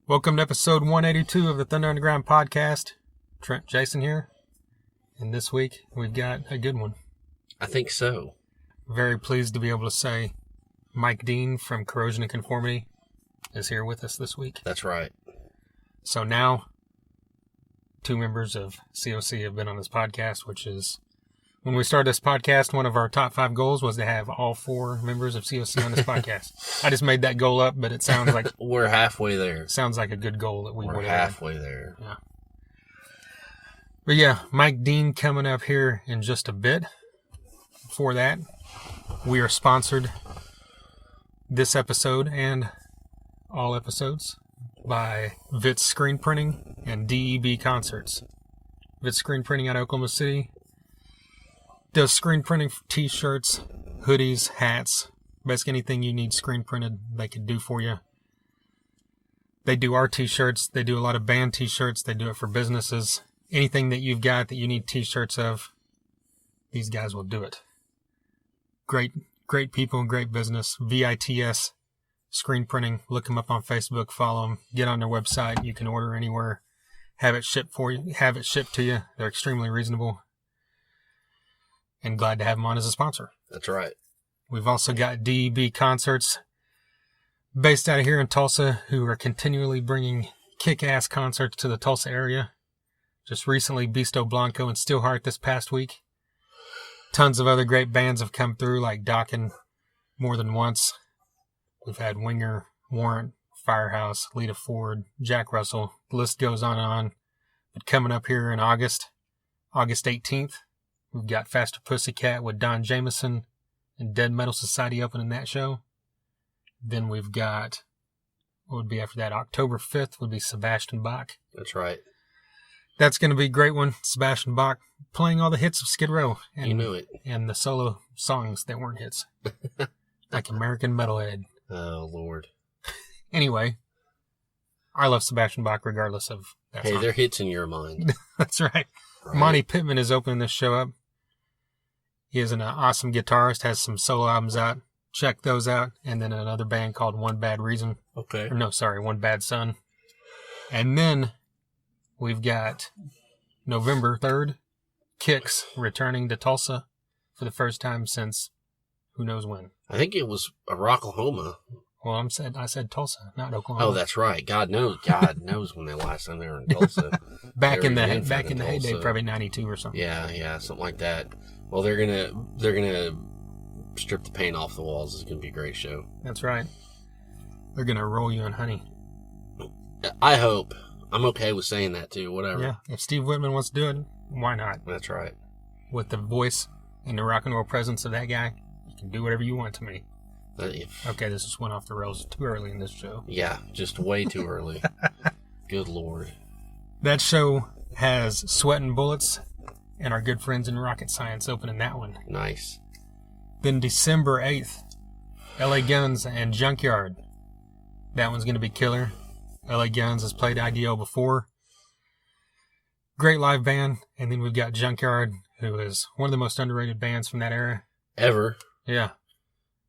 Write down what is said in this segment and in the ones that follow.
Welcome to episode 182 of the Thunder Underground podcast. Trent, Jason here. And this week, we've got a good one. I think so. Very pleased to be able to say Mike Dean from Corrosion of Conformity is here with us this week. That's right. So now, 2 members of COC have been on this podcast, which is, when we started this podcast, one of our top 5 goals was to have all 4 members of COC on this podcast. I just made that goal up, but it sounds like... We're halfway there. Sounds like a good goal that we would have. We're halfway there. Yeah. But yeah, Mike Dean coming up here in just a bit. Before that, we are sponsored this episode and all episodes by Vitz Screen Printing and DEB Concerts. Vitz Screen Printing out of Oklahoma City does screen printing for t-shirts, hoodies, hats, basically anything you need screen printed they can do for you. They do our t-shirts. They do a lot of band t-shirts. They do it for businesses. Anything that you've got that you need t-shirts of, these guys will do it. Great people, great business. VITS Screen Printing. Look them up on Facebook. Follow them. Get on their website. You can order anywhere. Have it shipped to you. They're extremely reasonable. And glad to have them on as a sponsor. That's right. We've also got DEB Concerts based out of here in Tulsa, who are continually bringing kick-ass concerts to the Tulsa area. Just recently, Beasto Blanco and Steelheart this past week. Tons of other great bands have come through, like Dokken more than once. We've had Winger, Warrant, Firehouse, Lita Ford, Jack Russell. The list goes on and on. But coming up here in August 18th, we've got Faster Pussycat with Don Jameson and Dead Metal Society opening that show. Then we've got, what would be after that? October 5th would be Sebastian Bach. That's right. That's going to be a great one. Sebastian Bach playing all the hits of Skid Row. And, you knew it. And the solo songs that weren't hits. Like American Metalhead. Oh, Lord. Anyway, I love Sebastian Bach regardless of that song. They're hits in your mind. That's right. Monty Pittman is opening this show up. He is an awesome guitarist, has some solo albums out. Check those out. And then another band called One Bad Reason. Okay. One Bad Son. And then we've got November 3rd, Kicks returning to Tulsa for the first time since who knows when. I think it was Rocklahoma. Well, I said Tulsa, not Oklahoma. Oh, that's right. God knows when the last time they were in Tulsa. back in the heyday, probably 92 or something. Yeah, something like that. Well, they're gonna strip the paint off the walls. It's gonna be a great show. That's right. They're gonna roll you in honey. I hope. I'm okay with saying that too. Whatever. Yeah, if Steve Whitman wants to do it, why not? That's right. With the voice and the rock and roll presence of that guy, you can do whatever you want to me. Okay, this just went off the rails too early in this show. Yeah, just way too early. Good Lord. That show has Sweat and Bullets and our good friends in Rocket Science opening that one. Nice. Then December 8th, LA Guns and Junkyard. That one's going to be killer. LA Guns has played IDO before. Great live band. And then we've got Junkyard, who is one of the most underrated bands from that era. Ever. Yeah.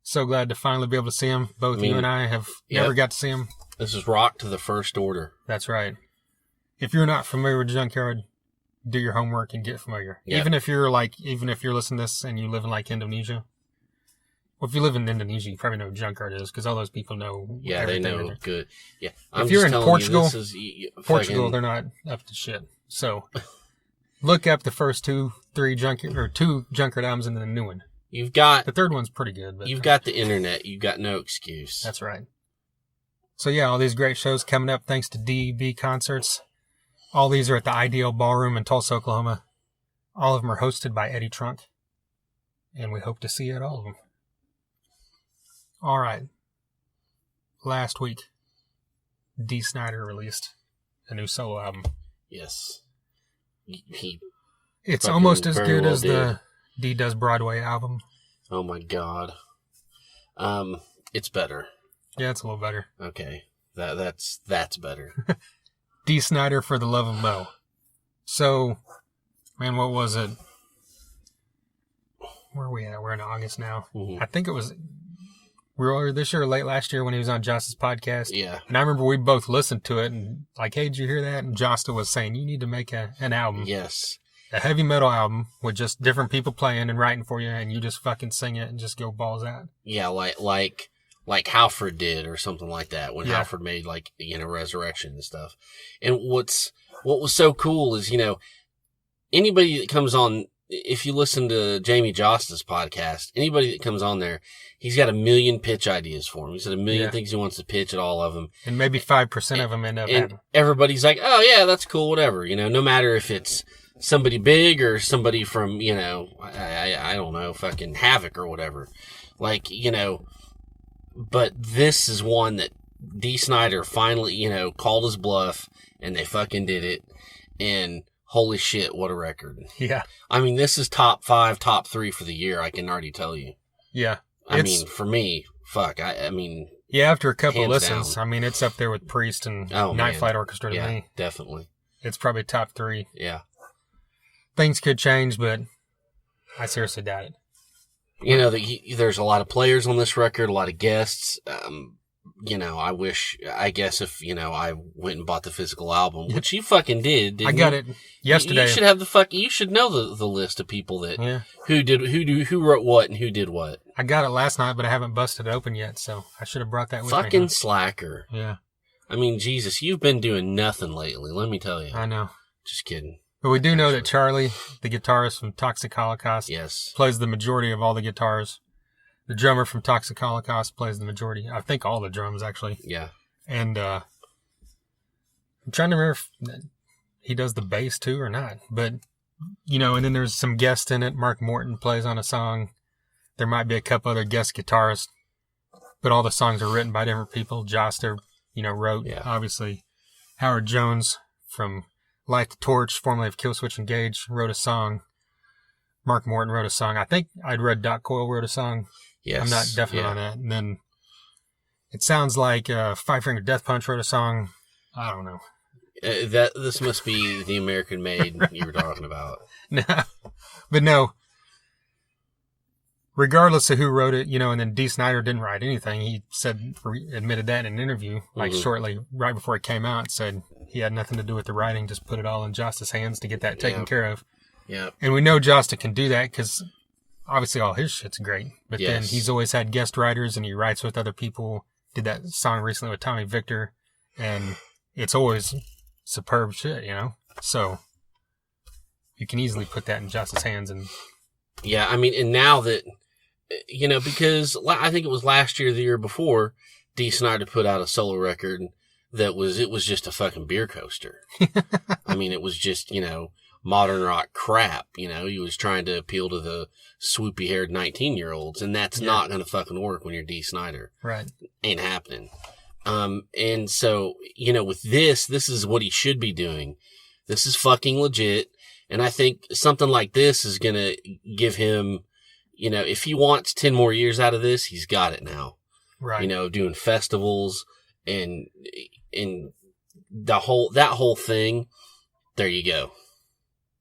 So glad to finally be able to see him. You and I have never got to see him. This is rock to the first order. That's right. If you're not familiar with Junkyard, do your homework and get familiar. Yep. Even if you're listening to this and you live in like Indonesia. Well, if you live in Indonesia, you probably know what Junkyard is because all those people know. Yeah, they know. Good. Yeah. If you're in Portugal, they're not up to shit. So look up the first 2 Junkyard albums and then the new one. The third one's pretty good. But you've got the internet. You've got no excuse. That's right. So yeah, all these great shows coming up thanks to DEB Concerts. All these are at the Ideal Ballroom in Tulsa, Oklahoma. All of them are hosted by Eddie Trunk. And we hope to see you at all of them. All right. Last week, Dee Snider released a new solo album. Yes. It's almost as good as the Dee Does Broadway album. Oh my God. It's better. Yeah, it's a little better. Okay. That's better. Dee Snider for the Love of Mo. So, man, what was it? Where are we at? We're in August now. Mm-hmm. I think it was earlier this year or late last year when he was on Joss's podcast. Yeah. And I remember we both listened to it and like, hey, did you hear that? And Josta was saying, you need to make an album. Yes. A heavy metal album with just different people playing and writing for you, and you just fucking sing it and just go balls out. Yeah, like Halford did or something like that when Halford made like, you know, Resurrection and stuff. And what was so cool is, you know, anybody that comes on, if you listen to Jamie Josta's podcast, anybody that comes on there, he's got a million pitch ideas for him. He's got a million things he wants to pitch at all of them. And maybe 5% of them end up and everybody's like, oh yeah, that's cool, whatever. You know, no matter if it's somebody big or somebody from, you know, I don't know, fucking Havoc or whatever. Like, you know, but this is one that D. Snider finally, you know, called his bluff and they fucking did it. And holy shit, what a record. Yeah. I mean, this is top 5, top 3 for the year, I can already tell you. Yeah. I mean, for me, fuck, I mean. Yeah, after a couple hands listens, down. I mean, it's up there with Priest and Night Flight Orchestra to me. Definitely. It's probably top 3. Yeah. Things could change, but I seriously doubt it. You know, there's a lot of players on this record, a lot of guests. You know, I guess if, you know, I went and bought the physical album, which you fucking did. I got it yesterday. You should have you should know the list of people that, who wrote what and who did what. I got it last night, but I haven't busted it open yet, so I should have brought that with me. Fucking slacker. Yeah. I mean, Jesus, you've been doing nothing lately, let me tell you. I know. Just kidding. But we do know that Charlie, the guitarist from Toxic Holocaust, plays the majority of all the guitars. The drummer from Toxic Holocaust plays the majority. I think all the drums, actually. Yeah. And I'm trying to remember if he does the bass, too, or not. But, you know, and then there's some guests in it. Mark Morton plays on a song. There might be a couple other guest guitarists. But all the songs are written by different people. Joster, you know, wrote, obviously. Howard Jones from Light the Torch, formerly of Killswitch Engage, wrote a song. Mark Morton wrote a song. I think I'd read Doc Coyle wrote a song. Yes. I'm not definite on that. And then it sounds like Five Finger Death Punch wrote a song. I don't know. This must be the American Made you were talking about. No. But no. Regardless of who wrote it, you know, and then D. Snider didn't write anything. He admitted that in an interview, like shortly, right before it came out, said he had nothing to do with the writing, just put it all in Josta's hands to get that taken care of. Yeah. And we know Josta can do that because obviously all his shit's great. But then he's always had guest writers and he writes with other people. Did that song recently with Tommy Victor. And it's always superb shit, you know? So you can easily put that in Josta's hands. And yeah, I mean, and now that, you know, because I think it was last year, the year before, D. Snider put out a solo record it was just a fucking beer coaster. I mean, it was just, you know, modern rock crap. You know, he was trying to appeal to the swoopy haired 19-year-olds, and that's not going to fucking work when you're D. Snider. Right. Ain't happening. And so, you know, with this is what he should be doing. This is fucking legit. And I think something like this is going to give him, you know, if he wants 10 more years out of this, he's got it now. Right. You know, doing festivals and that whole thing. There you go.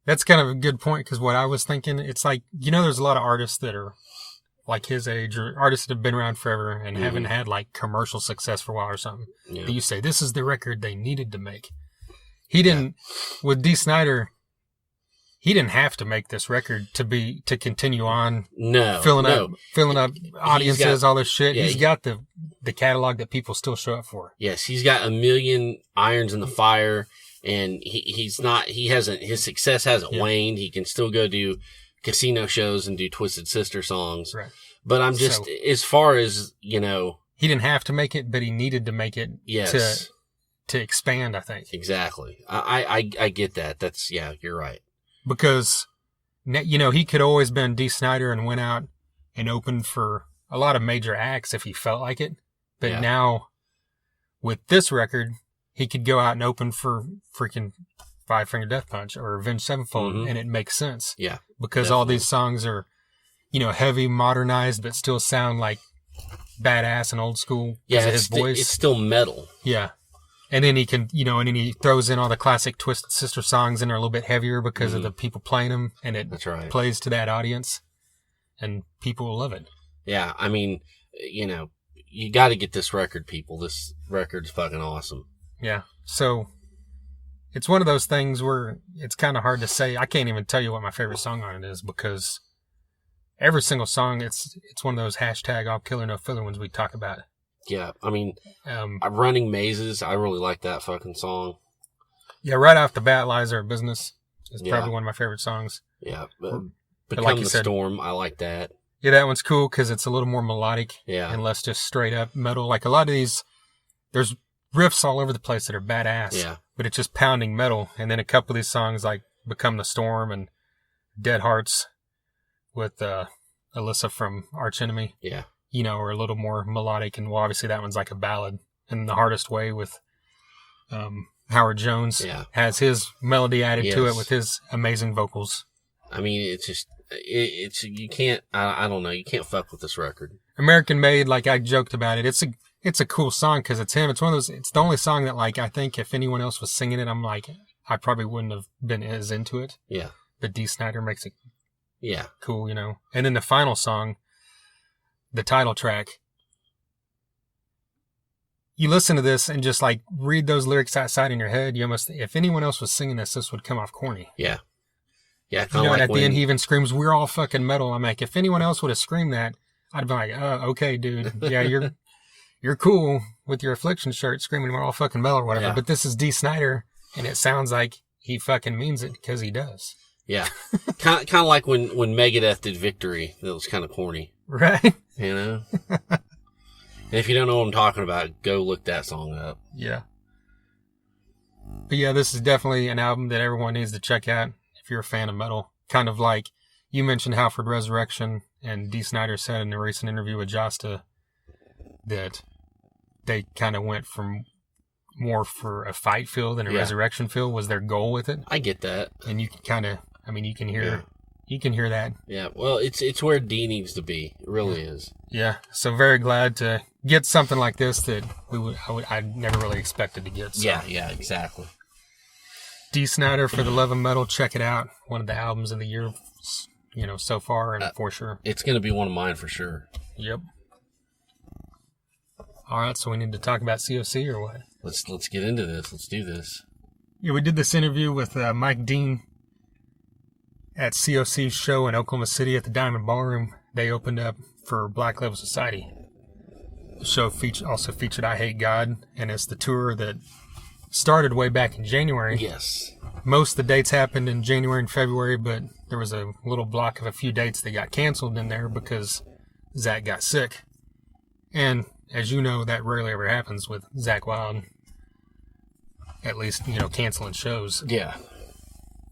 That's kind of a good point, because what I was thinking, it's like, you know, there's a lot of artists that are like his age, or artists that have been around forever and haven't had like commercial success for a while or something. Yeah. You say, this is the record they needed to make. He didn't, with D. Snider, he didn't have to make this record to continue on. Filling up audiences, all this shit. He's got the catalog that people still show up for. Yes, he's got a million irons in the fire, and his success hasn't waned. He can still go do casino shows and do Twisted Sister songs. Right. But I'm just, as far as, you know, he didn't have to make it, but he needed to make it to expand, I think. Exactly. I get that. That's, you're right. Because, you know, he could always been D. Snider and went out and opened for a lot of major acts if he felt like it. But now, with this record, he could go out and open for freaking Five Finger Death Punch or Avenged Sevenfold, and it makes sense. Yeah. Because all these songs are, you know, heavy, modernized, but still sound like badass and old school because of his voice. It's still metal. Yeah. And then he can, you know, and then he throws in all the classic Twisted Sister songs and they're a little bit heavier because of the people playing them, and it plays to that audience, and people will love it. Yeah, I mean, you know, you got to get this record, people. This record's fucking awesome. Yeah. So it's one of those things where it's kind of hard to say. I can't even tell you what my favorite song on it is because every single song, it's one of those hashtag all killer no filler ones we talk about. Yeah, I mean, Running Mazes, I really like that fucking song. Yeah, right off the bat, Lies Are a Business is probably one of my favorite songs. Yeah, but Become like you the said, Storm, I like that. Yeah, that one's cool because it's a little more melodic and less just straight up metal. Like a lot of these, there's riffs all over the place that are badass, but it's just pounding metal. And then a couple of these songs like Become the Storm and Dead Hearts with Alyssa from Arch Enemy, are a little more melodic. And well, obviously that one's like a ballad. And The Hardest Way with Howard Jones has his melody added to it with his amazing vocals. I mean, it's just, you can't, I don't know, you can't fuck with this record. American Made, like I joked about it, it's a cool song because it's him. It's one of those, it's the only song that like, I think if anyone else was singing it, I'm like, I probably wouldn't have been as into it. Yeah. But Dee Snider makes it cool, And then the final song, the title track, you listen to this and just like read those lyrics outside in your head. You almost, if anyone else was singing this would come off corny. Yeah. Yeah. And at the end, he even screams, "We're all fucking metal." I'm like, if anyone else would have screamed that, I'd be like, "Oh, okay, dude. Yeah, you're cool with your Affliction shirt screaming, 'We're all fucking metal,' or whatever." Yeah. But this is Dee Snider, and it sounds like he fucking means it because he does. Yeah. kind of like when Megadeth did Victory. That was kind of corny. Right. And if you don't know what I'm talking about, go look that song up. Yeah. But yeah, this is definitely an album that everyone needs to check out if you're a fan of metal. Kind of like you mentioned Halford Resurrection, and Dee Snider said in a recent interview with Josta that they kind of went from more for a fight feel than a resurrection feel was their goal with it. I get that. And you can kind of, you can hear that. Yeah. Well, it's where Dee needs to be. It really is. Yeah. So very glad to get something like this that I never really expected to get. So. Yeah, exactly. Dee Snider, For the Love of Metal, check it out. One of the albums of the year, so far, and for sure. It's going to be one of mine for sure. Yep. All right, so we need to talk about COC or what? Let's get into this. Let's do this. Yeah, we did this interview with Mike Dean at COC's show in Oklahoma City at the Diamond Ballroom. They opened up for Black Label Society. The show also featured I Hate God, and it's the tour that started way back in January. Yes. Most of the dates happened in January and February, but there was a little block of a few dates that got canceled in there because Zach got sick. And as you know, that rarely ever happens with Zach Wilde. At least, canceling shows. Yeah.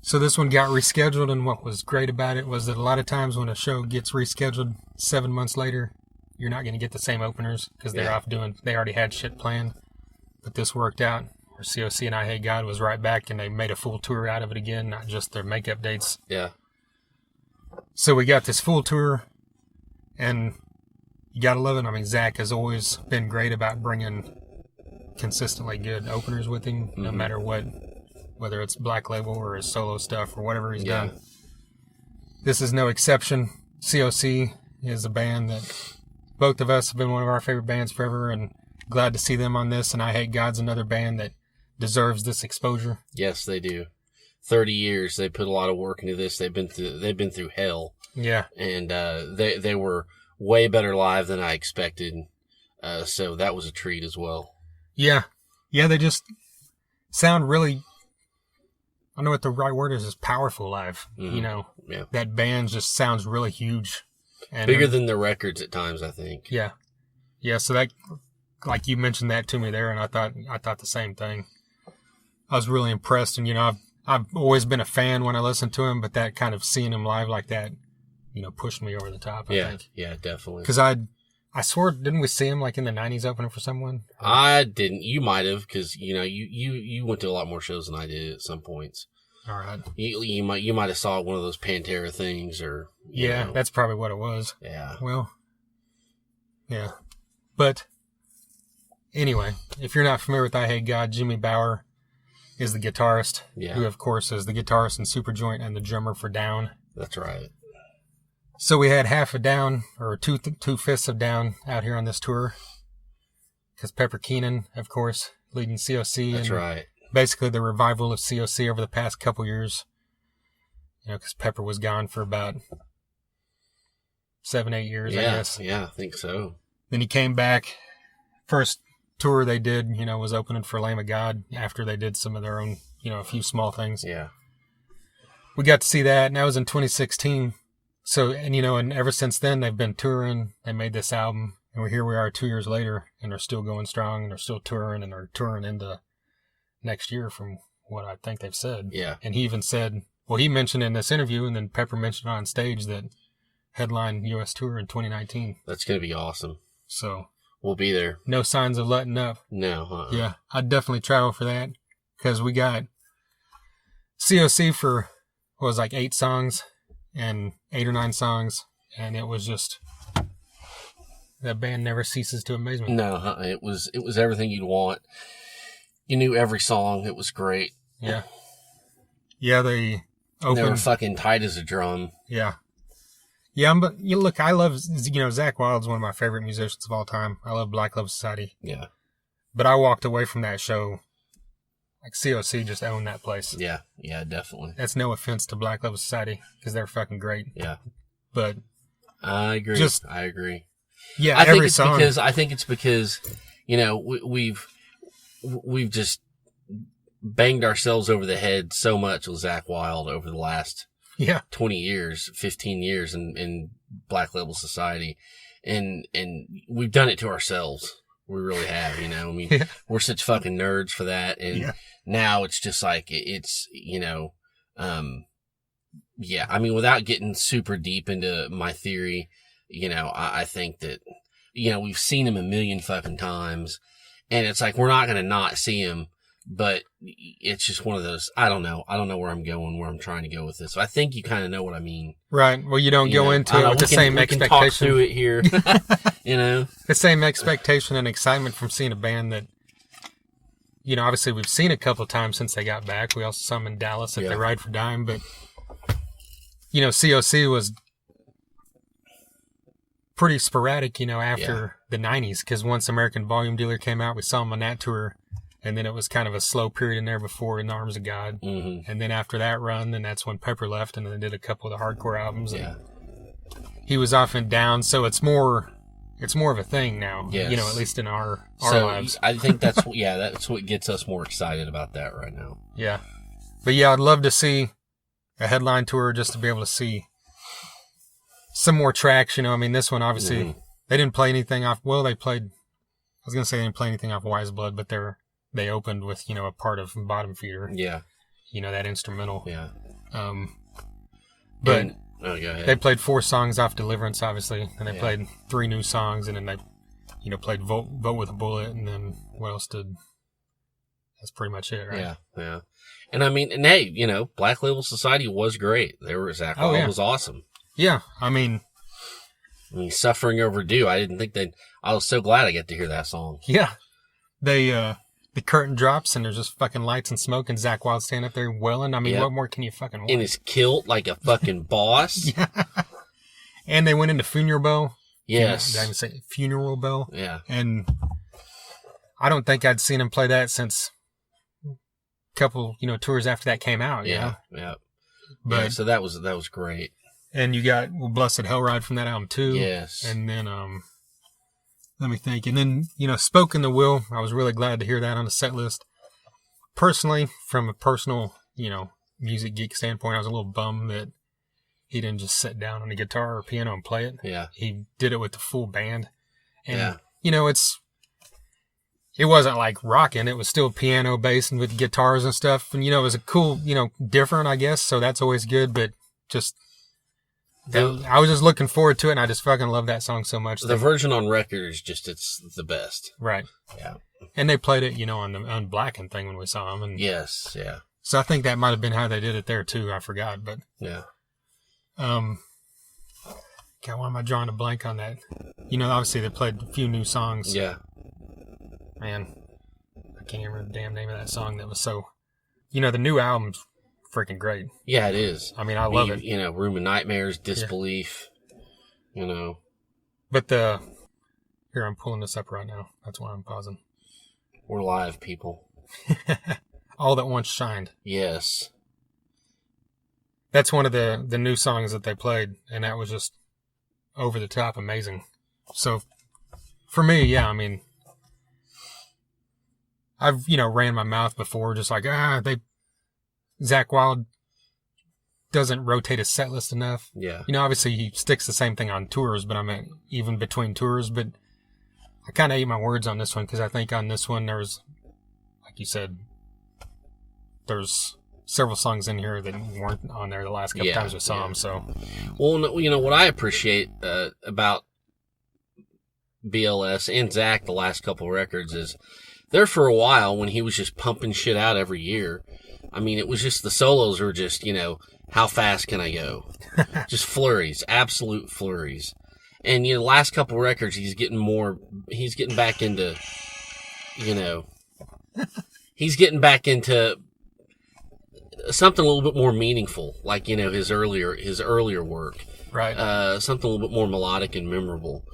So this one got rescheduled, and what was great about it was that a lot of times when a show gets rescheduled 7 months later, you're not going to get the same openers because they're off they already had shit planned. But this worked out. Where COC and I Hate God was right back, and they made a full tour out of it again, not just their makeup dates. Yeah. So we got this full tour, and you gotta love it. I mean, Zach has always been great about bringing consistently good openers with him, no matter what, whether it's Black Label or his solo stuff or whatever he's done. This is no exception. COC is a band that both of us have been one of our favorite bands forever, and glad to see them on this. And I Hate God's another band that deserves this exposure. Yes, they do. 30 years. They put a lot of work into this. They've been through hell. Yeah. And they were way better live than I expected. So that was a treat as well. Yeah. Yeah, they just sound really, I don't know what the right word is powerful live. Yeah. That band just sounds really huge. And bigger than the records at times, I think. Yeah. Yeah, so that, like you mentioned that to me there, and I thought the same thing. I was really impressed, and I've always been a fan when I listened to him, but that kind of seeing him live like that, pushed me over the top. I think. Yeah, definitely. Because I swore, didn't we see him like in the '90s opening for someone? I didn't. You might have, because you went to a lot more shows than I did at some points. All right. You might have saw one of those Pantera things, or that's probably what it was. Yeah. Well. Yeah, but anyway, if you're not familiar with I Hate God, Jimmy Bauer is the guitarist, who of course is the guitarist in Superjoint and the drummer for Down. That's right. So we had half of Down, or two-fifths of Down out here on this tour. because Pepper Keenan, of course, leading COC. That's and right. Basically the revival of COC over the past couple years. You know, because Pepper was gone for about 7-8 years, I guess. Yeah, I think so. Then he came back. First tour they did, you know, was opening for Lamb of God after they did some of their own, you know, a few small things. Yeah. We got to see that, and that was in 2016. So, and you know, and ever since then they've been touring. They made this album, and here we are 2 years later, and they're still going strong, and they're still touring, and they're touring into next year from what I think they've said. Yeah. And he even said, well, he mentioned in this interview, and then Pepper mentioned on stage that headline U.S. tour in 2019. That's going to be awesome. So we'll be there. no signs of letting up. No. Yeah, I'd definitely travel for that because we got COC for, what was like 8 songs and 8 or 9 songs, and it was just, that band never ceases to amaze me. No, it was everything you'd want. You knew every song. It was great. Yeah. Yeah, they opened. They were fucking tight as a drum. Yeah. Yeah, but you look, I love, you know, Zakk Wylde's one of my favorite musicians of all time. I love Black Love Society. Yeah. But I walked away from that show, like COC just owned that place. Yeah, definitely. That's no offense to Black Love Society, because they're fucking great. Yeah. But I agree. I agree. Yeah, I every song. I think it's because, you know, we've just banged ourselves over the head so much with Zakk Wylde over the last 20 years, 15 years in Black Label Society. And we've done it to ourselves. We really have, you know, I mean, we're such fucking nerds for that. And now it's just like, it's, you know, I mean, without getting super deep into my theory, you know, I think that, you know, we've seen him a million fucking times, and it's like, we're not going to not see him, but it's just one of those, I don't know where I'm going, where I'm trying to go with this. So I think you kind of know what I mean. Right. Well, you don't go into it with the same expectation. We can talk through it here, you know? The same expectation and excitement from seeing a band that, you know, obviously we've seen a couple of times since they got back. We also saw them in Dallas at the Ride for Dime, but, you know, COC was pretty sporadic, you know, after the 90s, because once American Volume Dealer came out, we saw them on that tour, and then it was kind of a slow period in there before In the Arms of God. Mm-hmm. And then after that run, then that's when Pepper left, and then they did a couple of the hardcore albums. And he was off and down, so it's more of a thing now, you know, at least in our lives. I think that's what gets us more excited about that right now. Yeah. But yeah, I'd love to see a headline tour just to be able to see some more tracks, you know. I mean, this one, obviously, they didn't play anything off, well, they played, I was going to say they didn't play anything off Wise Blood, but they opened with, you know, a part of Bottom Feeder. Yeah. You know, that instrumental. Yeah. But go ahead. They played 4 songs off Deliverance, obviously, and they played 3 new songs, and then they, you know, played Vote with a Bullet, and then what else that's pretty much it, right? Yeah. And I mean, and hey, you know, Black Label Society was great. Zakk Wylde was awesome. Yeah, I mean, Suffering Overdue. I didn't think I was so glad I get to hear that song. Yeah. They, the curtain drops and there's just fucking lights and smoke and Zakk Wylde standing up there welling. I mean, what more can you fucking want? In his kilt like a fucking boss. Yeah. And they went into Funeral Bell. Yes. Did I even say Funeral Bell? Yeah. And I don't think I'd seen him play that since a couple, you know, tours after that came out. Yeah. But so that was great. And you got Blessed Hellride from that album too. Yes. And then, let me think. And then, you know, Spoken the Will. I was really glad to hear that on the set list. Personally, from a personal, you know, music geek standpoint, I was a little bummed that he didn't just sit down on the guitar or piano and play it. Yeah. He did it with the full band. And, you know, it wasn't like rocking. It was still piano based and with guitars and stuff. And, you know, it was a cool, you know, different, I guess. So that's always good. But just, I was just looking forward to it, and I just fucking love that song so much. The version on record is just, it's the best. Right. Yeah. And they played it, you know, on the Unblackened thing when we saw them. And yes, yeah. So I think that might have been how they did it there, too. I forgot, but... Yeah. God, why am I drawing a blank on that? You know, obviously they played a few new songs. Yeah. Man, I can't even remember the damn name of that song that was so... You know, the new album's freaking great. Yeah, it is. I mean, I love it. You know, Room of Nightmares, Disbelief, you know. But there's Here, I'm pulling this up right now. That's why I'm pausing. We're live, people. All That Once Shined. Yes. That's one of the new songs that they played, and that was just over the top amazing. So, for me, yeah, I mean, I've, ran my mouth before, just like, Zakk Wylde doesn't rotate his set list enough. Yeah. Obviously he sticks the same thing on tours, but I mean, even between tours, but I kind of ate my words on this one, because I think on this one there's, like you said, there's several songs in here that weren't on there the last couple times we saw them. So, well, what I appreciate about BLS and Zakk the last couple records is there for a while when he was just pumping shit out every year. I mean, it was just the solos were just how fast can I go? Just flurries, absolute flurries. And the last couple records he's getting back into he's getting back into something a little bit more meaningful, like his earlier work, right? Something a little bit more melodic and memorable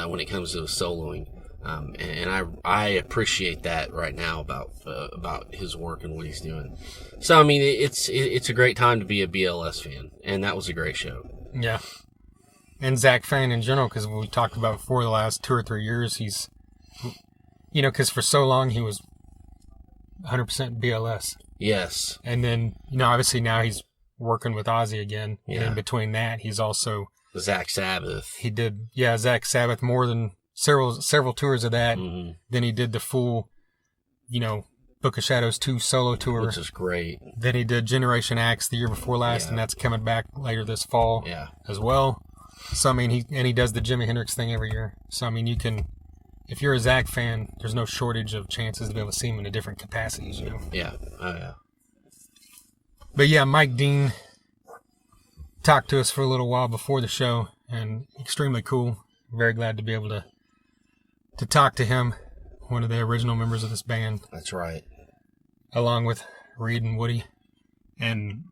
when it comes to soloing, and I appreciate that right now about his work and what he's doing. So I mean, it's a great time to be a BLS fan, and that was a great show. Yeah, and Zakk fan in general, because we talked about before the last 2 or 3 years, he's because for so long he was 100% BLS. Yes. And then, obviously now he's working with Ozzy again. Yeah. And in between that, he's also... Zakk Sabbath. He did, Zakk Sabbath, more than several tours of that. Mm-hmm. Then he did the full, Book of Shadows 2 solo tour. Which is great. Then he did Generation X the year before last, and that's coming back later this fall as well. So, I mean, he does the Jimi Hendrix thing every year. So, I mean, you can... If you're a Zakk fan, there's no shortage of chances to be able to see him in different capacities, Yeah. Oh, yeah. But yeah, Mike Dean talked to us for a little while before the show, and extremely cool. Very glad to be able to talk to him, one of the original members of this band. That's right. Along with Reed and Woody. And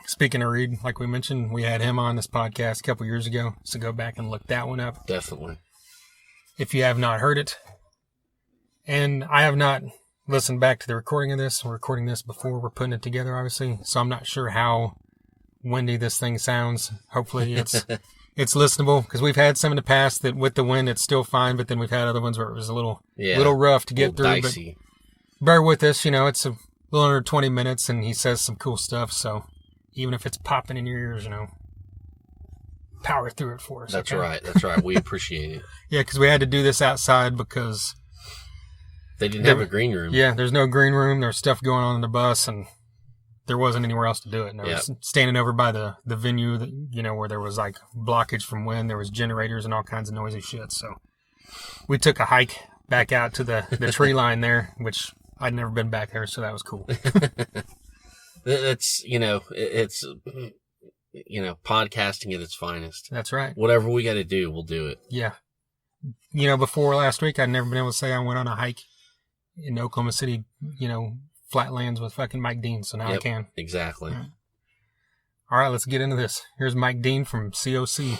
speaking of Reed, like we mentioned, we had him on this podcast a couple years ago, so go back and look that one up. Definitely. If you have not heard it. And I have not listened back to the recording of this. We're recording this before we're putting it together, obviously. So I'm not sure how windy this thing sounds. Hopefully it's listenable, because we've had some in the past that with the wind it's still fine, but then we've had other ones where it was a little rough to get through. Dicey. But bear with us, it's a little under 20 minutes and he says some cool stuff. So even if it's popping in your ears, power through it for us. That's right. That's right. We appreciate it. Yeah, because we had to do this outside because they didn't have a green room. Yeah, there's no green room. There's stuff going on in the bus, and there wasn't anywhere else to do it. And I was standing over by the venue that where there was like blockage from wind. There was generators and all kinds of noisy shit. So we took a hike back out to the tree line there, which I'd never been back there, so that was cool. That's it's. Podcasting at its finest. That's right. Whatever we got to do, we'll do it. Yeah. Before last week, I'd never been able to say I went on a hike in Oklahoma City, flatlands with fucking Mike Dean, so now I can. Exactly. All right, let's get into this. Here's Mike Dean from COC.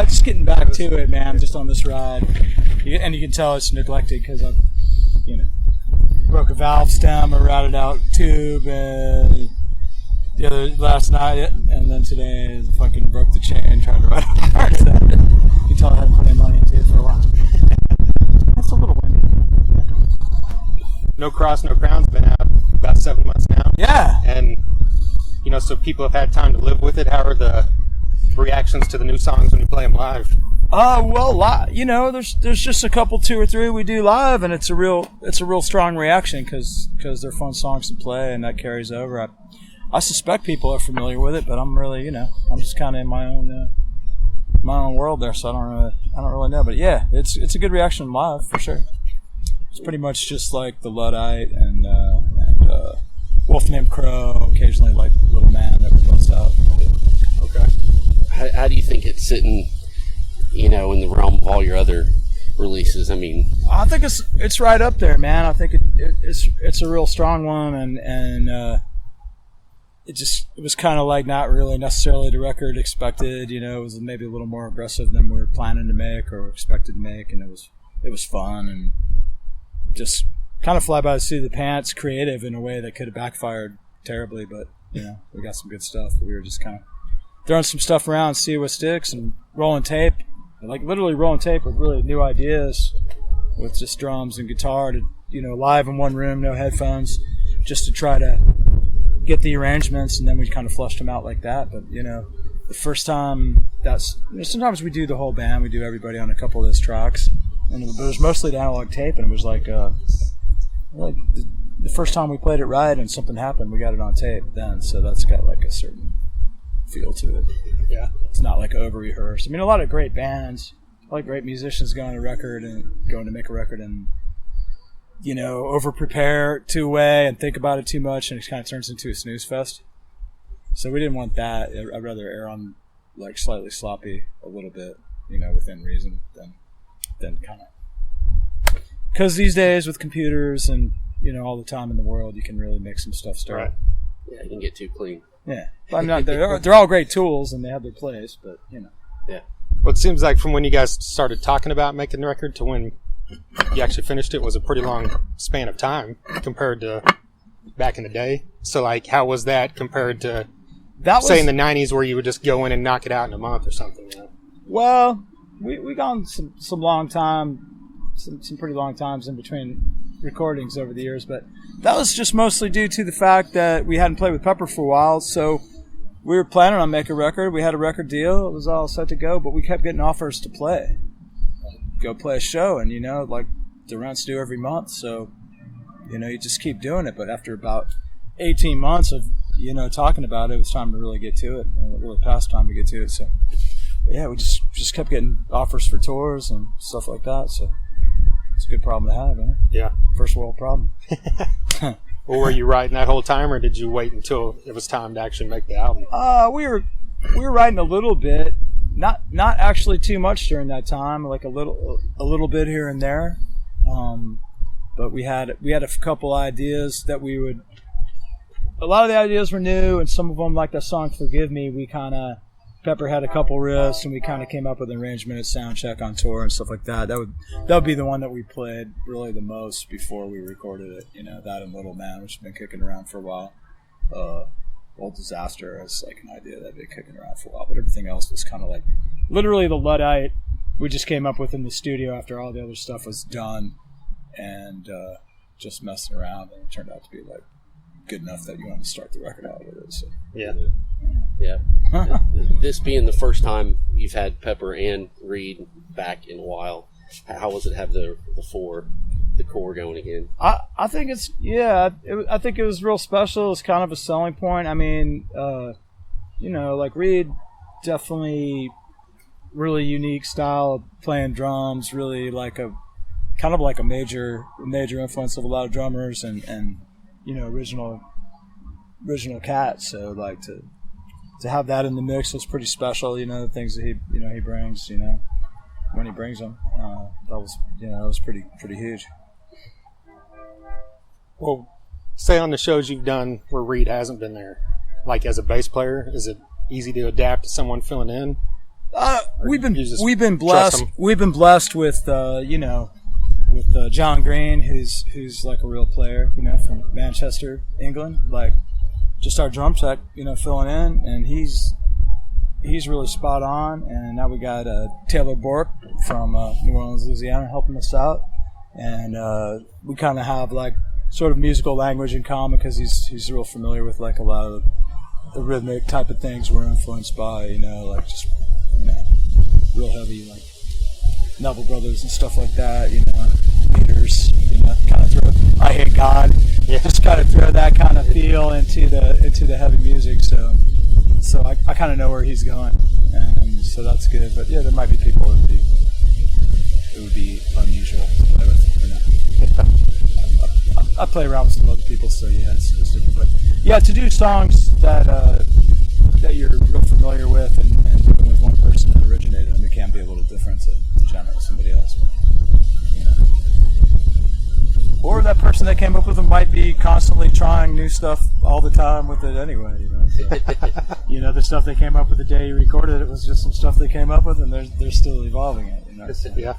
Just getting back to it, man. Just on this ride, and you can tell it's neglected because I, broke a valve stem, a routed out tube, and the other last night, and then today fucking broke the chain trying to ride it apart. So you can tell I hadn't put any money into it for a while. It's a little windy. No Cross, No Crown's been out about 7 months now. Yeah, and so people have had time to live with it. How are the reactions to the new songs when you play them live? There's just a couple, 2 or 3 we do live, and it's a real strong reaction because they're fun songs to play, and that carries over. I suspect people are familiar with it, but I'm really, I'm just kind of in my own world there, so I don't really know. But yeah, it's a good reaction live for sure. It's pretty much just like the Luddite and Wolf Named Crow, occasionally like Little Man that we bust out. Okay. How do you think it's sitting, in the realm of all your other releases? I mean, I think it's right up there, man. I think it's a real strong one, and it was kind of like not really necessarily the record expected. It was maybe a little more aggressive than we were planning to make or expected to make, and it was fun and just kind of fly by the seat of the pants, creative in a way that could have backfired terribly, but we got some good stuff. We were just kind of throwing some stuff around, see what sticks, and rolling tape, like literally rolling tape with really new ideas, with just drums and guitar to live in one room, no headphones, just to try to get the arrangements, and then we kind of flushed them out like that. But the first time, sometimes we do the whole band, we do everybody on a couple of those tracks, and it was mostly the analog tape, and it was like the first time we played it right and something happened, we got it on tape then, so that's got like a certain feel to it. Yeah. It's not like over rehearsed. I mean, a lot of great bands, a lot of great musicians going to make a record and over prepare too away and think about it too much, and it kind of turns into a snooze fest. So we didn't want that. I'd rather err on like slightly sloppy a little bit, within reason than kind of. Because these days with computers and all the time in the world, you can really make some stuff start. Right. Yeah, you can get too clean. Yeah, I'm not. They're all great tools and they have their place, but Yeah. Well, it seems like from when you guys started talking about making the record to when you actually finished it was a pretty long span of time compared to back in the day. So, like, how was that compared to, say, in the 90s where you would just go in and knock it out in a month or something? Well, we gone some long time. Some pretty long times in between recordings over the years, but that was just mostly due to the fact that we hadn't played with Pepper for a while, so we were planning on making a record. We had a record deal. It was all set to go, but we kept getting offers to play. Go play a show, and like the rent's due every month, so you just keep doing it. But after about 18 months of talking about it, it was time to really get to it. Really past time to get to it. So yeah, we just kept getting offers for tours and stuff like that. So it's a good problem to have, isn't it? Yeah. First world problem. Well, were you writing that whole time, or did you wait until it was time to actually make the album? We were writing a little bit, not actually too much during that time, like a little bit here and there. But we had a couple ideas that we would. A lot of the ideas were new, and some of them, like the song "Forgive Me," we kind of. Pepper had a couple riffs, and we kind of came up with an arrangement at soundcheck on tour and stuff like that. That would be the one that we played really the most before we recorded it. That and Little Man, which has been kicking around for a while. Old Disaster is like an idea that had been kicking around for a while, but everything else was kind of like literally the Luddite we just came up with in the studio after all the other stuff was done, and just messing around, and it turned out to be like good enough that you want to start the record out with it. So. Yeah. This being the first time you've had Pepper and Reed back in a while, how was it to have the core going again? I think I think it was real special. It's kind of a selling point. I mean, like Reed, definitely really unique style of playing drums. Really like a kind of like a major influence of a lot of drummers and original cat. So like to have that in the mix was pretty special. The things that he brings. When he brings them, that was pretty huge. Well, say on the shows you've done where Reed hasn't been there, like as a bass player, is it easy to adapt to someone filling in? We've been blessed. We've been blessed with with John Green, who's like a real player, from Manchester, England, like just our drum tech, filling in, and he's really spot on. And now we got Taylor Bork from New Orleans, Louisiana, helping us out, and we kind of have like sort of musical language in common because he's real familiar with like a lot of the rhythmic type of things we're influenced by, like just real heavy like Neville Brothers and stuff like that, Leaders, kind of throw I Hate God, just kind of throw that kind of feel into the heavy music. So I kind of know where he's going, and so that's good. But yeah, there might be people it would be unusual. I play around with some other people, so yeah, it's different. But yeah, to do songs that you're real familiar with and even with one person that originated them, it can be a little different to generate somebody else. You know. Or that person that came up with them might be constantly trying new stuff all the time with it anyway. You know, so, you know, the stuff they came up with the day you recorded it was just some stuff they came up with, and they're still evolving it. You know, so Yeah.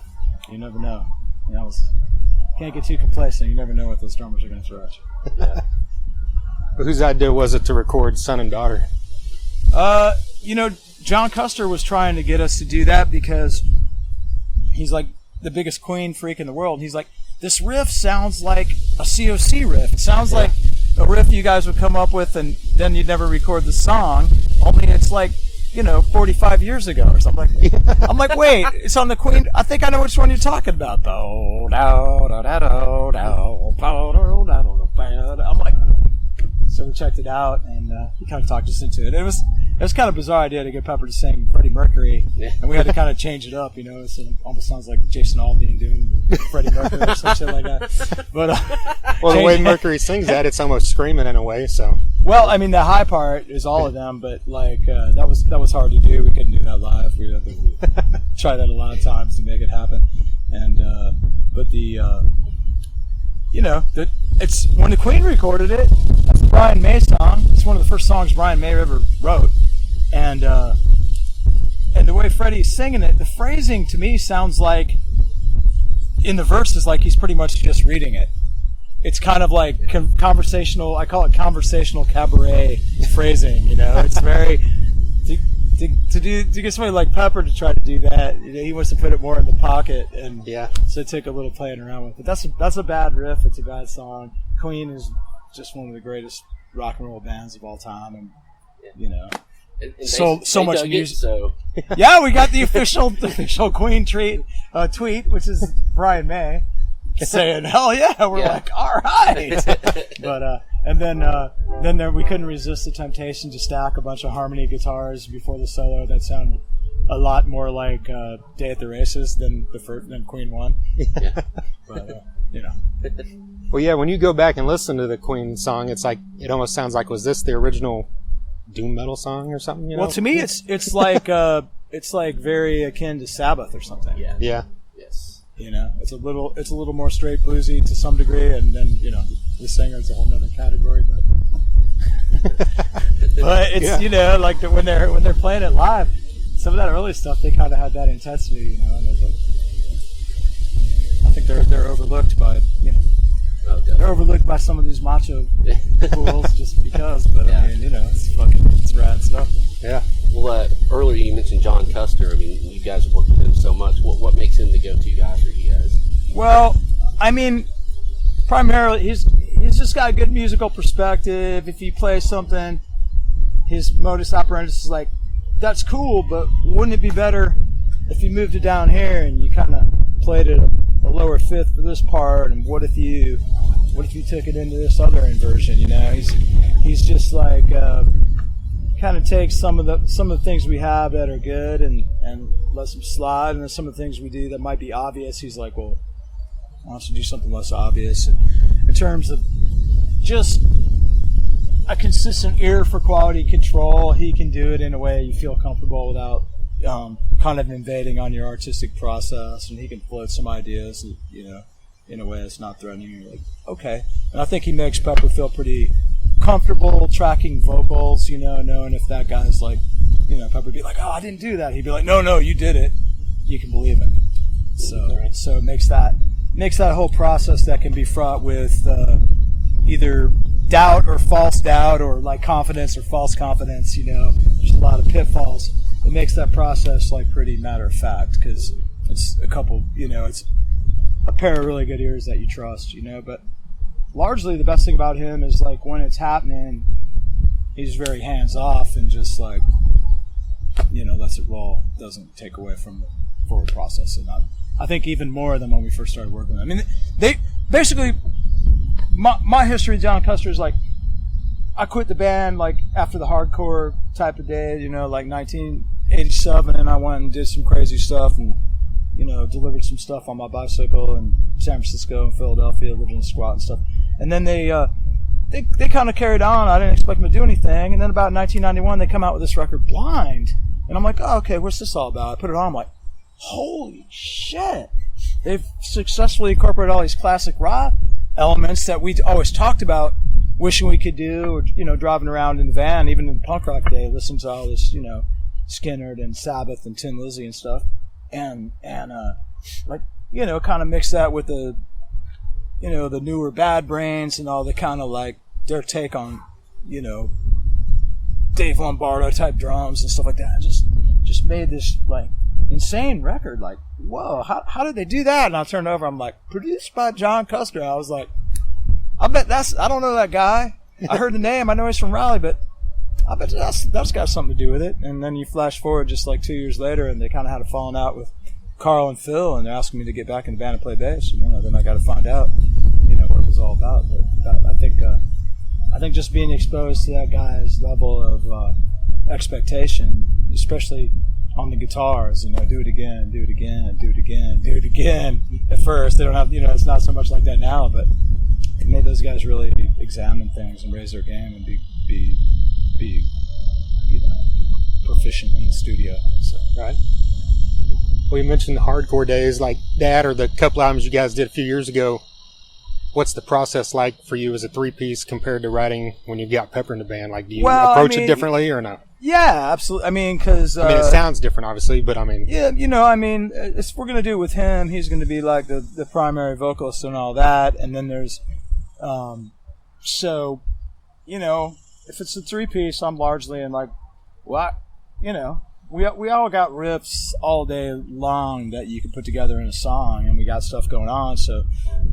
you never know. You know, can't get too complacent. You never know what those drummers are going to throw at you. Yeah. Whose idea was it to record Son and Daughter? You know, John Custer was trying to get us to do that because he's like the biggest Queen freak in the world. And he's like, this riff sounds like a COC riff. It sounds like a riff you guys would come up with and then you'd never record the song, only it's like, you know, 45 years ago or something. I'm like, wait, it's on the Queen. I think I know which one you're talking about. I'm like, so we checked it out and he kind of talked us into it. It was kind of a bizarre idea to get Pepper to sing Freddie Mercury, and we had to kind of change it up, you know. So it almost sounds like Jason Aldean doing Freddie Mercury or some shit like that. But well, the way Mercury sings that, it's almost screaming in a way. So well, I mean, the high part is all of them, but like that was hard to do. We couldn't do that live. We had to try that a lot of times to make it happen. And but the you know, it's when the Queen recorded it. That's the Brian May song. It's one of the first songs Brian May ever wrote, and the way Freddie's singing it, the phrasing to me sounds like in the verses like he's pretty much just reading it. It's kind of like conversational. I call it conversational cabaret phrasing. You know, it's very to get somebody like Pepper to try to do that. You know, he wants to put it more in the pocket, and so it took a little playing around with it. That's a bad riff. It's a bad song. Queen is just one of the greatest rock and roll bands of all time, and you know, and so much dug music. it, so Yeah, we got the official Queen tweet, which is Brian May saying, "Hell yeah!" We're like, "All right," but and then we couldn't resist the temptation to stack a bunch of harmony guitars before the solo that sounded a lot more like Day at the Races than Queen 1. yeah. But you know. well, yeah. When you go back and listen to the Queen song, it's like it almost sounds like, was this the original doom metal song or something? You know? Well, to me, it's like very akin to Sabbath or something. Yeah. Yeah. Yes. You know, it's a little more straight bluesy to some degree, and then you know the singer's a whole other category. But but it's you know like when they're playing it live, some of that early stuff they kind of had that intensity, you know. And it's like, I think they're overlooked by they're overlooked by some of these macho fools just because. But I mean, you know, it's rad stuff. Yeah. Well, earlier you mentioned John Custer. I mean, you guys have worked with him so much. What makes him the go-to guy for you guys? Well, I mean, primarily he's just got a good musical perspective. If he plays something, his modus operandi is like, that's cool, but wouldn't it be better if you moved it down here and you kind of played it a lower fifth for this part? And what if you took it into this other inversion? You know, he's just like. Kind of takes some of the things we have that are good and lets them slide, and then some of the things we do that might be obvious, he's like, well, why don't you do something less obvious? And in terms of just a consistent ear for quality control, he can do it in a way you feel comfortable without kind of invading on your artistic process, and he can float some ideas, you know, in a way that's not threatening. You're like, okay. And I think he makes Pepper feel pretty comfortable tracking vocals, you know, knowing if that guy's like, you know, Pepper would be like, oh, I didn't do that. He'd be like, no, you did it. You can believe it. So it makes that whole process that can be fraught with either doubt or false doubt, or like confidence or false confidence, you know, there's a lot of pitfalls. It makes that process like pretty matter of fact, because it's a couple, you know, it's a pair of really good ears that you trust, you know. But largely the best thing about him is like when it's happening, he's very hands off and just like, you know, lets it roll, doesn't take away from the forward process. And I think even more than when we first started working with him. I mean, they basically, my history of John Custer is like, I quit the band like after the hardcore type of days, you know, like 1987, and I went and did some crazy stuff and, you know, delivered some stuff on my bicycle in San Francisco and Philadelphia, lived in a squat and stuff. And then they kind of carried on. I didn't expect them to do anything. And then about 1991, they come out with this record, Blind. And I'm like, oh, okay, what's this all about? I put it on. I'm like, holy shit. They've successfully incorporated all these classic rock elements that we always talked about wishing we could do, or, you know, driving around in the van, even in the punk rock day, listening to all this, you know, Skinner and Sabbath and Tin Lizzy and stuff. And like, you know, kind of mix that with the, you know, the newer Bad Brains and all the kind of like their take on, you know, Dave Lombardo type drums and stuff like that. Just made this like insane record. Like, whoa, how did they do that? And I turned over, I'm like, produced by John Custer. I was like, I bet I don't know that guy. I heard the name, I know he's from Raleigh, but I bet that's got something to do with it. And then you flash forward just like 2 years later, and they kind of had a falling out with Carl and Phil, and they're asking me to get back in the band and play bass. And, you know, then I got to find out, you know, what it was all about. But I think just being exposed to that guy's level of expectation, especially on the guitars, you know, do it again, do it again, do it again, do it again. At first, they don't have, you know, it's not so much like that now, but it made those guys really examine things and raise their game and be you know, proficient in the studio. So. Right. Well, you mentioned the hardcore days like that, or the couple albums you guys did a few years ago. What's the process like for you as a three-piece compared to writing when you got Pepper in the band? Like, do you approach it differently or not? Yeah, absolutely. I mean, because it sounds different, obviously, but I mean, yeah, you know, I mean, if we're gonna do it with him, he's gonna be like the primary vocalist and all that, and then there's, so, you know, if it's a three-piece, I'm largely in like, what, you know. We all got riffs all day long that you can put together in a song, and we got stuff going on. So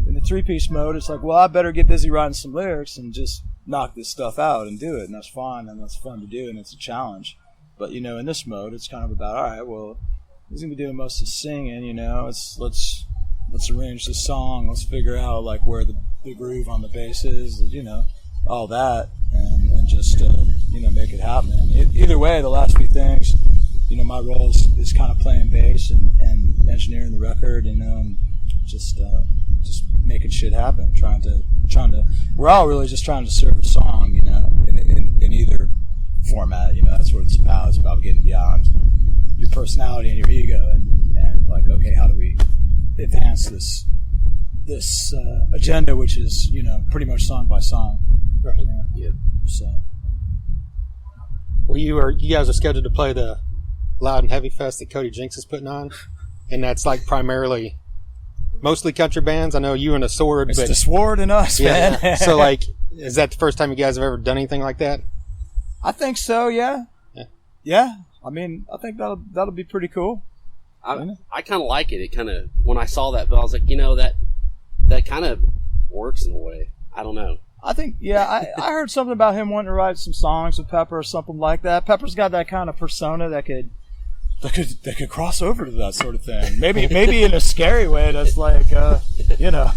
in the three-piece mode, it's like, well, I better get busy writing some lyrics and just knock this stuff out and do it, and that's fun, and that's fun to do, and it's a challenge. But, you know, in this mode, it's kind of about, all right, well, he's going to be doing most of the singing, you know, let's arrange the song, let's figure out, like, where the groove on the bass is, you know, all that, and just, you know, make it happen. And either way, the last few things, you know, my role is kind of playing bass and engineering the record, you know, and just making shit happen. Trying to. We're all really just trying to serve a song, you know, in either format. You know, that's what it's about. It's about getting beyond your personality and your ego, and like, okay, how do we advance this agenda, which is, you know, pretty much song by song. Right. You know? Yeah. So. Well, you guys are scheduled to play the Loud and Heavy Fest that Cody Jinks is putting on, and that's like primarily mostly country bands. I know you and a Sword, It's but the Sword and us, yeah. man. So, like, is that the first time you guys have ever done anything like that? I think so. Yeah. Yeah. Yeah. I mean, I think that'll be pretty cool. I kind of like it. It kind of, when I saw that bill, I was like, you know, that kind of works in a way. I don't know. I think, yeah, I heard something about him wanting to write some songs with Pepper or something like that. Pepper's got that kind of persona that could cross over to that sort of thing. Maybe in a scary way that's like, you know,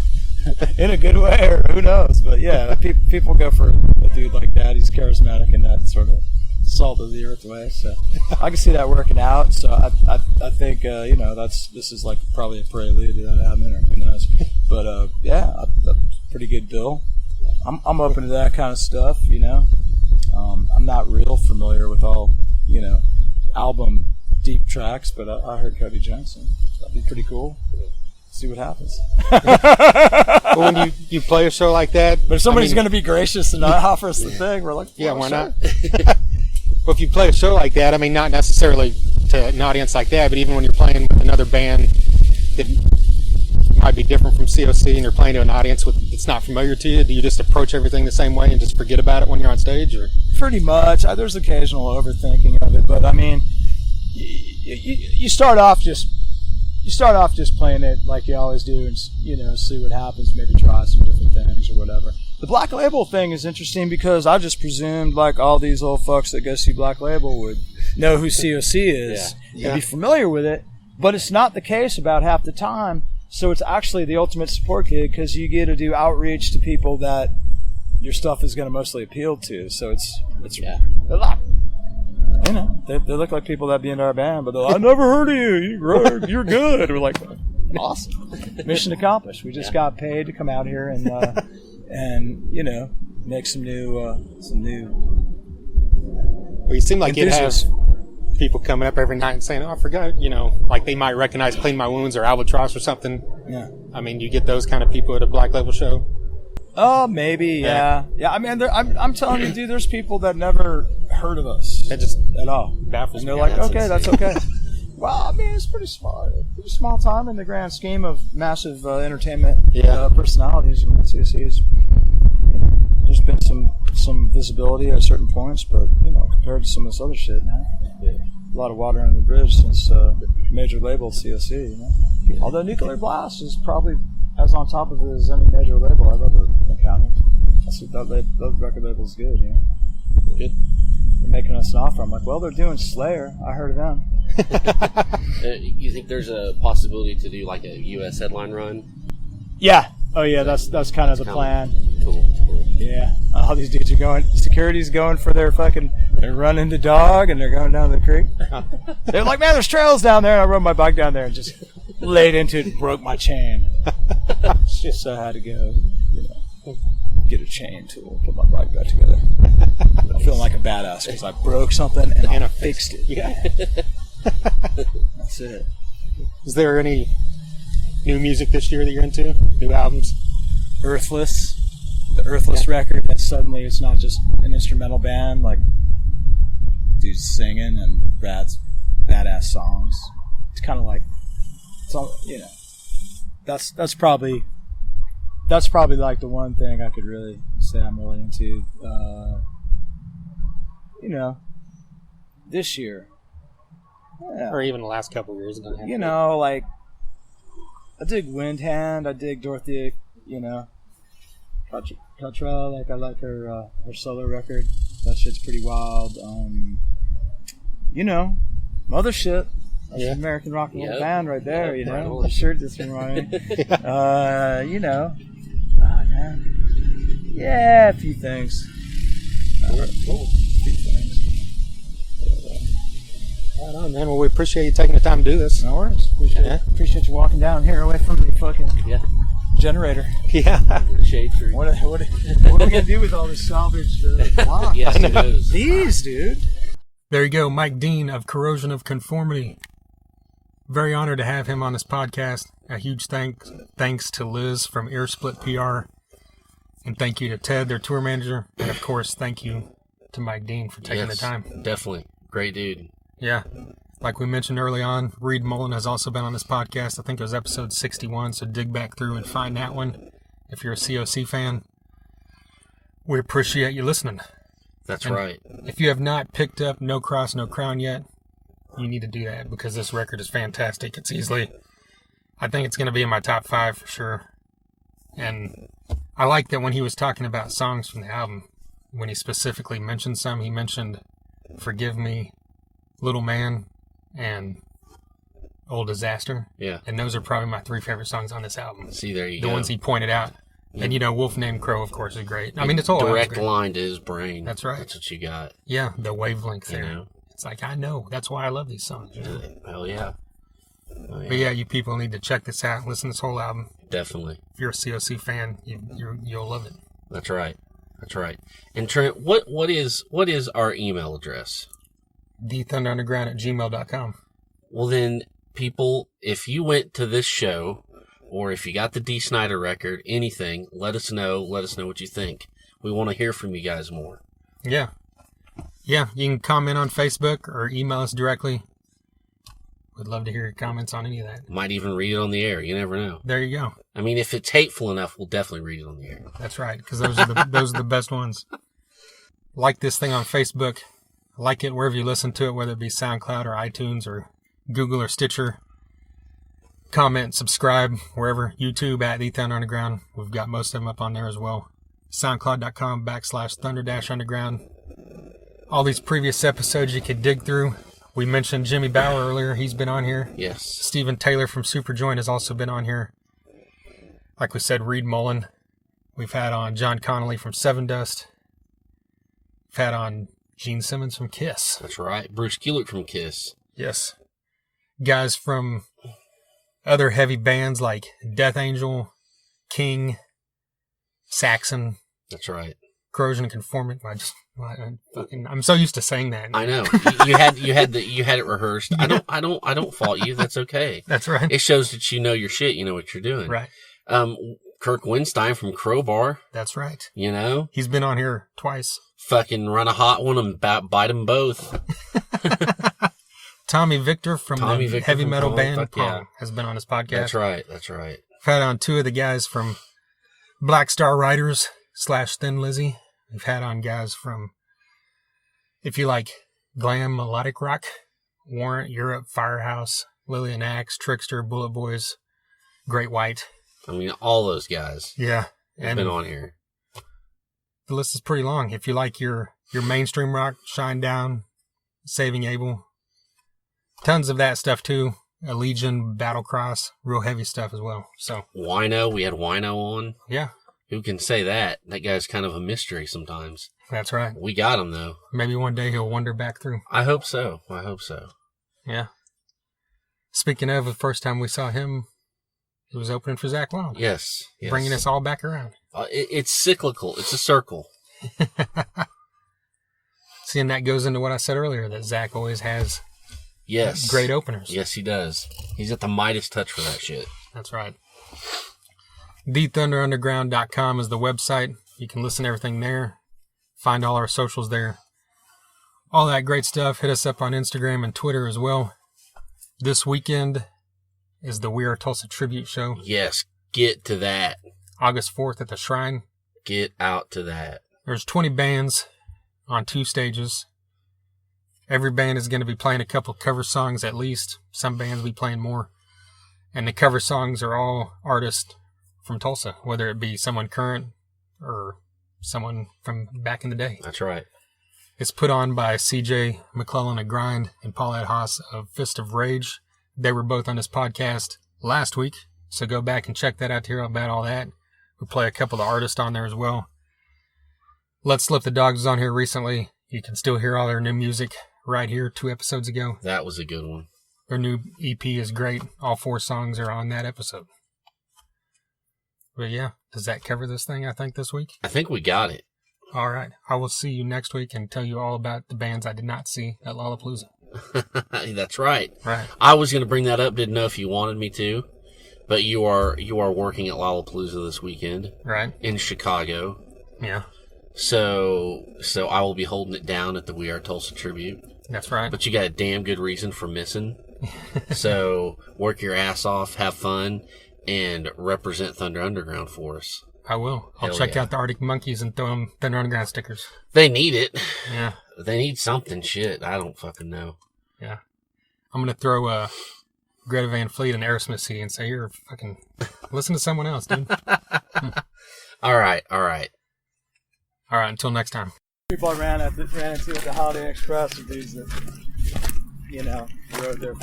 in a good way, or who knows. But yeah, people go for a dude like that. He's charismatic in that sort of salt of the earth way. So I can see that working out. So I think, you know, this is like probably a prelude to that happening, or who knows. But yeah, that's a pretty good bill. I'm open to that kind of stuff, you know. I'm not real familiar with all, you know, album deep tracks, but I heard Cody Johnson. That'd be pretty cool. See what happens. Well, when you play a show like that, but if somebody's going to be gracious and not offer us the thing, we're like, well, yeah, why sure. not? Well, if you play a show like that, I mean, not necessarily to an audience like that, but even when you're playing with another band that might be different from COC, and you're playing to an audience that's not familiar to you, do you just approach everything the same way and just forget about it when you're on stage? Or pretty much. There's occasional overthinking of it, but I mean, you start off just playing it like you always do, and, you know, see what happens. Maybe try some different things or whatever. The Black Label thing is interesting because I just presumed like all these old folks that go see Black Label would know who COC is and be familiar with it, but it's not the case about half the time. So it's actually the ultimate support gig because you get to do outreach to people that your stuff is going to mostly appeal to. So it's Yeah. you know, they look like people that be in our band, but they're like, I never heard of you. You're good. We're like, awesome. Mission accomplished. We just got paid to come out here and make some new Well, you seem like it has enthusiasts. people coming up every night and saying, "Oh, I forgot," like they might recognize "Clean My Wounds" or Albatross or something. Yeah. I mean, you get those kind of people at a Black Label show. Oh, maybe, yeah. I mean, I'm telling you, dude, there's people that never heard of us That just at all. baffles And me. they're like, That's okay, that's insane. okay. Well, I mean, it's pretty small time in the grand scheme of massive entertainment personalities in CSEs. There's been some visibility at certain points, but compared to some of this other shit, man, a lot of water under the bridge since major label CSE. Although Nuclear Blast is probably as on top of it as any major label I've ever encountered. That record label's good, Good. They're making us an offer. I'm like, well, they're doing Slayer. I heard of them. You think there's a possibility to do like a U.S. headline run? Yeah. Oh, yeah. That's kind of the plan. Cool. Yeah. All these dudes are going. Security's going for their fucking. They're running the dog and they're going down the creek. They're like, man, there's trails down there. And I rode my bike down there and just laid into it and broke my chain. So I had to go, get a chain tool, put my bike back together. I'm feeling like a badass because I broke something and I fixed it. Yeah. That's it. Is there any new music this year that you're into? New albums? Earthless. The Earthless record, that suddenly it's not just an instrumental band, like dudes singing and badass songs. It's kind of like, it's all, that's probably like the one thing I could really say I'm really into, this year. Yeah. Or even the last couple of years? It doesn't have to be. Like, I dig Windhand, I dig Dorothy, Katra, like I like her solo record. That shit's pretty wild. Mothership. That's an American rock and roll band right there, Right The shirt this morning. Oh, man. Yeah, a few things. Cool. A few things. Right on, man. Well, we appreciate you taking the time to do this. No worries. Appreciate you walking down here away from the fucking generator. Yeah. The shade tree. What are we gonna do with all this salvaged block? Yes, it is. These, dude. There you go, Mike Dean of Corrosion of Conformity. Very honored to have him on this podcast. A huge thanks to Liz from Earsplit PR. And thank you to Ted, their tour manager. And of course, thank you to Mike Dean for taking the time. Definitely. Great dude. Yeah. Like we mentioned early on, Reed Mullen has also been on this podcast. I think it was episode 61, so dig back through and find that one if you're a COC fan. We appreciate you listening. That's And right. If you have not picked up No Cross, No Crown yet, you need to do that because this record is fantastic. It's easily, I think it's going to be in my top 5 for sure. And I like that when he was talking about songs from the album, when he specifically mentioned some, he mentioned Forgive Me, Little Man, and Old Disaster. Yeah. And those are probably my 3 favorite songs on this album. See, there you The go. ones he pointed out. And, Wolf Named Crow, of course, is great. I mean, it's all direct line to his brain. That's right. That's what you got. Yeah, the wavelength You there. know? It's like, I know. That's why I love these songs. Hell yeah. Oh, But yeah, you people need to check this out. Listen to this whole album. Definitely. If you're a COC fan, you'll love it. That's right. That's right. And Trent, what is our email address? thethunderunderground@gmail.com. Well, then, people, if you went to this show, or if you got the D. Snyder record, anything, let us know. Let us know what you think. We want to hear from you guys more. Yeah. Yeah, you can comment on Facebook or email us directly. We'd love to hear your comments on any of that. Might even read it on the air. You never know. There you go. I mean, if it's hateful enough, we'll definitely read it on the air. That's right, because those are the best ones. Like this thing on Facebook. Like it wherever you listen to it, whether it be SoundCloud or iTunes or Google or Stitcher. Comment, subscribe, wherever. YouTube at The Thunder Underground. We've got most of them up on there as well. SoundCloud.com/Thunder-Underground. All these previous episodes you could dig through. We mentioned Jimmy Bauer earlier. He's been on here. Yes. Stephen Taylor from Superjoint has also been on here. Like we said, Reed Mullen. We've had on John Connolly from Seven Dust. We've had on Gene Simmons from Kiss. That's right. Bruce Kulick from Kiss. Yes. Guys from other heavy bands like Death Angel, King, Saxon, That's right. Corrosion of Conformity. I'm so used to saying that. I know. You had it rehearsed. I don't fault you. That's okay. That's right. It shows that you know your shit. You know what you're doing. Right. Kirk Winstein from Crowbar. That's right. You know, he's been on here twice. Fucking run a hot one and bite them both. Tommy Victor from the heavy metal band Pong has been on his podcast. That's right. I've had on two of the guys from Black Star Riders / Thin Lizzy. We've had on guys from, if you like glam melodic rock, Warrant, Europe, Firehouse, Lillian Axe, Trickster, Bullet Boys, Great White. I mean, all those guys. Yeah. Have been on here. The list is pretty long. If you like your mainstream rock, Shinedown, Saving Abel, tons of that stuff too. Allegiant, Battlecross, real heavy stuff as well. So Wino, we had Wino on. Yeah. Who can say that? That guy's kind of a mystery sometimes. That's right. We got him though. Maybe one day he'll wander back through. I hope so. Yeah. Speaking of the first time we saw him, he was opening for Zach Wild. Yes. Bringing us all back around. It's cyclical. It's a circle. Seeing that goes into what I said earlier, that Zach always has great openers. Yes, he does. He's at the Midas touch for that shit. That's right. TheThunderUnderground.com is the website. You can listen to everything there. Find all our socials there. All that great stuff. Hit us up on Instagram and Twitter as well. This weekend is the We Are Tulsa Tribute Show. Yes, get to that. August 4th at the Shrine. Get out to that. There's 20 bands on 2 stages. Every band is going to be playing a couple cover songs at least. Some bands will be playing more. And the cover songs are all artists from Tulsa, whether it be someone current or someone from back in the day. That's right. It's put on by CJ McClellan of Grind and Paulette Haas of Fist of Rage. They were both on this podcast last week, so go back and check that out to hear about all that. We play a couple of artists on there as well. Let's Slip the Dogs was on here recently. You can still hear all their new music right here 2 episodes ago. That was a good one. Their new EP is great. All 4 songs are on that episode. But yeah, does that cover this thing, I think, this week? I think we got it. All right. I will see you next week and tell you all about the bands I did not see at Lollapalooza. That's right. Right. I was going to bring that up. Didn't know if you wanted me to, but you are working at Lollapalooza this weekend, right? In Chicago. Yeah. So I will be holding it down at the We Are Tulsa Tribute. That's right. But you got a damn good reason for missing. So work your ass off, have fun, and represent Thunder Underground for us. I will. I'll check out the Arctic Monkeys and throw them Thunder Underground stickers. They need it. Yeah. They need something. Shit. I don't fucking know. Yeah. I'm going to throw Greta Van Fleet and Aerosmith CD and say, here, fucking listen to someone else, dude. All right. All right. Until next time. People I ran into at the Holiday Express are dudes that, rode their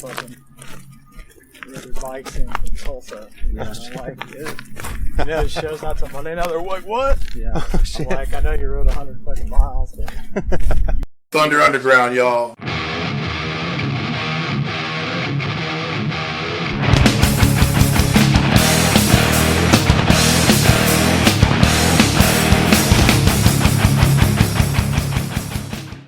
bikes in Tulsa. I'm like, the show's not till Monday. Now they're like, what? Yeah. I'm like, I know you rode 100 fucking miles. But... Thunder Underground, y'all.